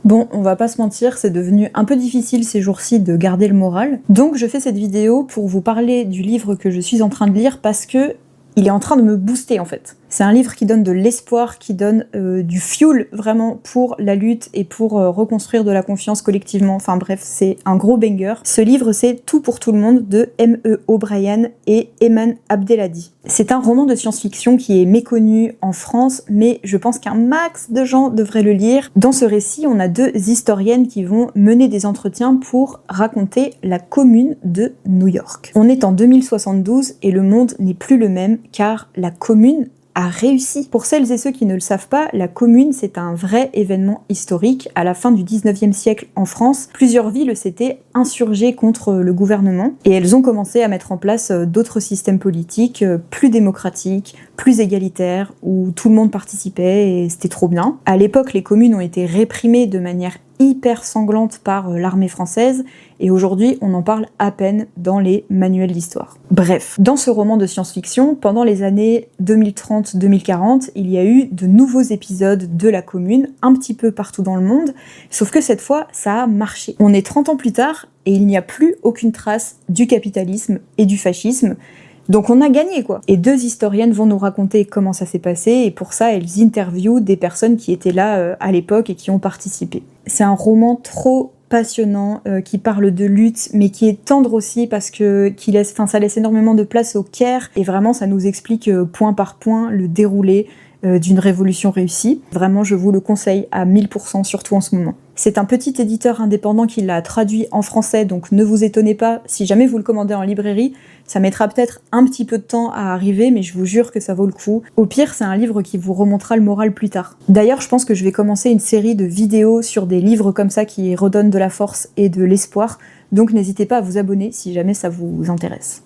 Bon, on va pas se mentir, c'est devenu un peu difficile ces jours-ci de garder le moral. Donc je fais cette vidéo pour vous parler du livre que je suis en train de lire parce que il est en train de me booster en fait. C'est un livre qui donne de l'espoir, qui donne du fuel vraiment pour la lutte et pour reconstruire de la confiance collectivement. Enfin bref, c'est un gros banger. Ce livre, c'est Tout pour tout le monde de M.E. O'Brien et Eman Abdelhadi. C'est un roman de science-fiction qui est méconnu en France, mais je pense qu'un max de gens devraient le lire. Dans ce récit, on a deux historiennes qui vont mener des entretiens pour raconter la commune de New York. On est en 2072 et le monde n'est plus le même car la commune a réussi. Pour celles et ceux qui ne le savent pas, la Commune, c'est un vrai événement historique. À la fin du 19e siècle en France, plusieurs villes s'étaient insurgées contre le gouvernement et elles ont commencé à mettre en place d'autres systèmes politiques plus démocratiques, plus égalitaires, où tout le monde participait et c'était trop bien. À l'époque, les communes ont été réprimées de manière hyper sanglante par l'armée française et aujourd'hui on en parle à peine dans les manuels d'histoire. Bref, dans ce roman de science-fiction, pendant les années 2030-2040, il y a eu de nouveaux épisodes de la Commune, un petit peu partout dans le monde, sauf que cette fois ça a marché. On est 30 ans plus tard et il n'y a plus aucune trace du capitalisme et du fascisme. Donc on a gagné quoi. Et deux historiennes vont nous raconter comment ça s'est passé et pour ça elles interviewent des personnes qui étaient là à l'époque et qui ont participé. C'est un roman trop passionnant qui parle de lutte mais qui est tendre aussi parce que ça laisse énormément de place au care et vraiment ça nous explique point par point le déroulé d'une révolution réussie. Vraiment, je vous le conseille à 1000%, surtout en ce moment. C'est un petit éditeur indépendant qui l'a traduit en français, donc ne vous étonnez pas, si jamais vous le commandez en librairie, ça mettra peut-être un petit peu de temps à arriver, mais je vous jure que ça vaut le coup. Au pire, c'est un livre qui vous remontera le moral plus tard. D'ailleurs, je pense que je vais commencer une série de vidéos sur des livres comme ça qui redonnent de la force et de l'espoir, donc n'hésitez pas à vous abonner si jamais ça vous intéresse.